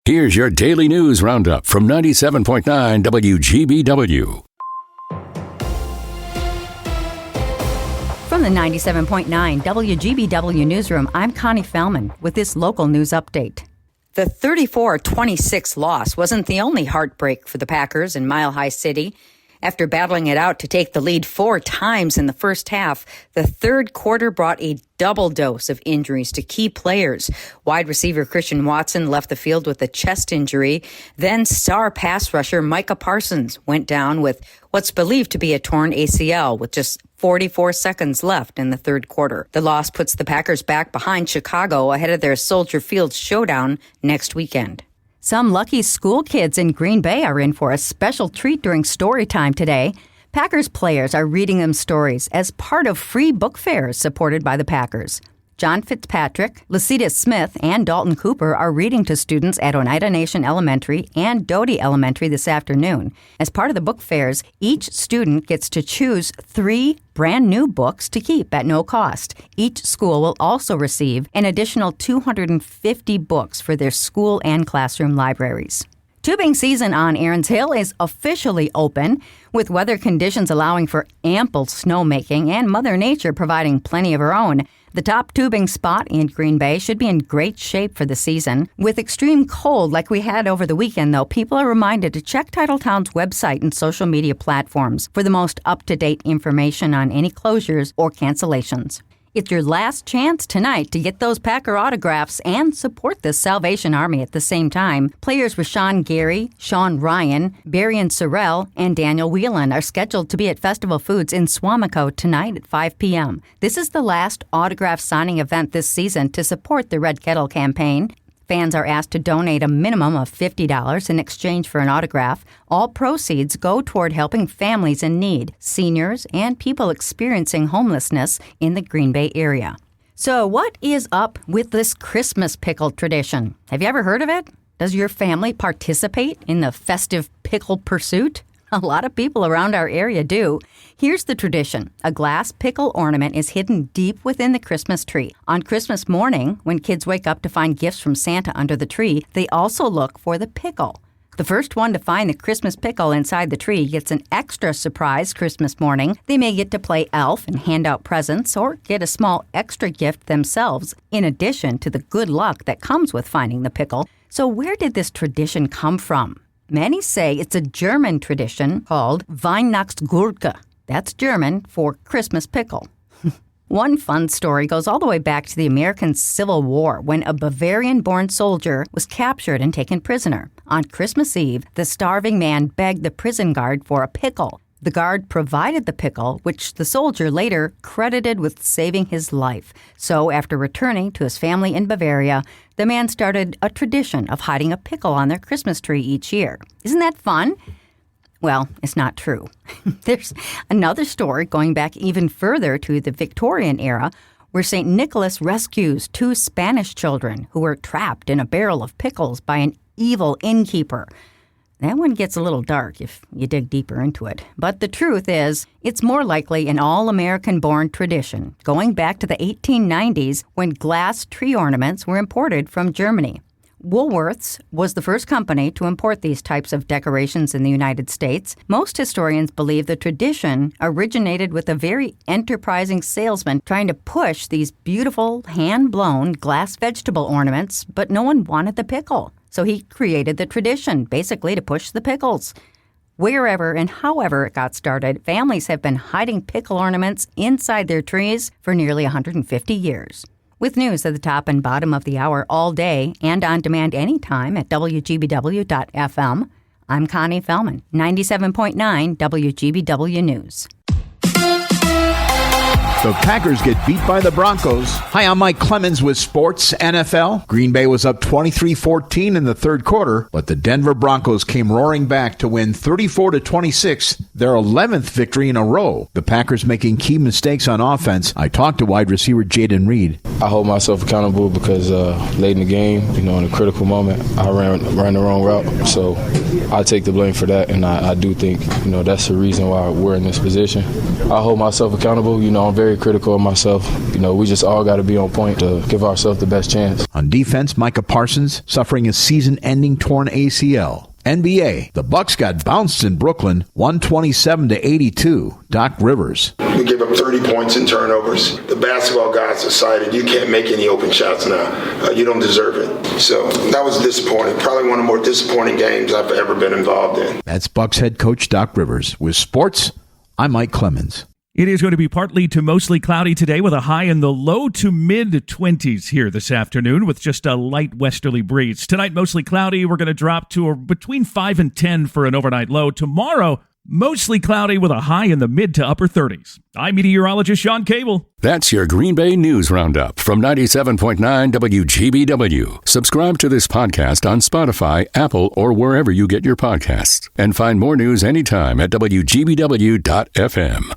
Here's your daily news roundup from 97.9 WGBW. From the 97.9 WGBW newsroom, I'm Connie Fellman with this local news update. The 34-26 loss wasn't the only heartbreak for the Packers in Mile High City. After battling it out to take the lead 4 times in the first half, the third quarter brought a double dose of injuries to key players. Wide receiver Christian Watson left the field with a chest injury. Then star pass rusher Micah Parsons went down with what's believed to be a torn ACL with just 44 seconds left in the third quarter. The loss puts the Packers back behind Chicago ahead of their Soldier Field showdown next weekend. Some lucky school kids in Green Bay are in for a special treat during story time today. Packers players are reading them stories as part of free book fairs supported by the Packers. John Fitzpatrick, Lacita Smith, and Dalton Cooper are reading to students at Oneida Nation Elementary and Doty Elementary this afternoon. As part of the book fairs, each student gets to choose 3 brand new books to keep at no cost. Each school will also receive an additional 250 books for their school and classroom libraries. Tubing season on Aaron's Hill is officially open, with weather conditions allowing for ample snowmaking and Mother Nature providing plenty of her own. The top tubing spot in Green Bay should be in great shape for the season. With extreme cold like we had over the weekend, though, people are reminded to check Titletown's website and social media platforms for the most up-to-date information on any closures or cancellations. It's your last chance tonight to get those Packer autographs and support the Salvation Army at the same time. Players Rashawn Gary, Sean Ryan, Barian Sorrell, and Daniel Whelan are scheduled to be at Festival Foods in Swamico tonight at 5 p.m. This is the last autograph signing event this season to support the Red Kettle campaign. Fans are asked to donate a minimum of $50 in exchange for an autograph. All proceeds go toward helping families in need, seniors, and people experiencing homelessness in the Green Bay area. So what is up with this Christmas pickle tradition? Have you ever heard of it? Does your family participate in the festive pickle pursuit? A lot of people around our area do. Here's the tradition. A glass pickle ornament is hidden deep within the Christmas tree. On Christmas morning, when kids wake up to find gifts from Santa under the tree, they also look for the pickle. The first one to find the Christmas pickle inside the tree gets an extra surprise Christmas morning. They may get to play elf and hand out presents or get a small extra gift themselves, in addition to the good luck that comes with finding the pickle. So where did this tradition come from? Many say it's a German tradition called Weihnachtsgurke. That's German for Christmas pickle. One fun story goes all the way back to the American Civil War when a Bavarian-born soldier was captured and taken prisoner. On Christmas Eve, the starving man begged the prison guard for a pickle. The guard provided the pickle, which the soldier later credited with saving his life. So after returning to his family in Bavaria, the man started a tradition of hiding a pickle on their Christmas tree each year. Isn't that fun? Well, it's not true. There's another story going back even further to the Victorian era where St. Nicholas rescues 2 Spanish children who were trapped in a barrel of pickles by an evil innkeeper. That one gets a little dark if you dig deeper into it. But the truth is, it's more likely an all-American-born tradition, going back to the 1890s when glass tree ornaments were imported from Germany. Woolworths was the first company to import these types of decorations in the United States. Most historians believe the tradition originated with a very enterprising salesman trying to push these beautiful, hand-blown glass vegetable ornaments, but no one wanted the pickle. So he created the tradition, basically to push the pickles. Wherever and however it got started, families have been hiding pickle ornaments inside their trees for nearly 150 years. With news at the top and bottom of the hour all day and on demand anytime at WGBW.FM, I'm Connie Fellman, 97.9 WGBW News. The Packers get beat by the Broncos. Hi, I'm Mike Clemens with Sports NFL. Green Bay was up 23-14 in the third quarter, but the Denver Broncos came roaring back to win 34-26, their 11th victory in a row. The Packers making key mistakes on offense. I talked to wide receiver Jaden Reed. I hold myself accountable because late in the game, in a critical moment, I ran the wrong route. So I take the blame for that, and I do think, that's the reason why we're in this position. I hold myself accountable. I'm very very critical of myself. We just all got to be on point to give ourselves the best chance. On defense, Micah Parsons suffering a season-ending torn ACL. NBA, the Bucks got bounced in Brooklyn, 127-82. Doc Rivers. We gave up 30 points in turnovers. The basketball guys decided you can't make any open shots now. You don't deserve it. So that was disappointing. Probably one of the more disappointing games I've ever been involved in. That's Bucks head coach Doc Rivers. With sports, I'm Mike Clemens. It is going to be partly to mostly cloudy today with a high in the low to mid-20s here this afternoon with just a light westerly breeze. Tonight, mostly cloudy. We're going to drop to between 5 and 10 for an overnight low. Tomorrow, mostly cloudy with a high in the mid to upper 30s. I'm meteorologist Sean Cable. That's your Green Bay News Roundup from 97.9 WGBW. Subscribe to this podcast on Spotify, Apple, or wherever you get your podcasts. And find more news anytime at WGBW.FM.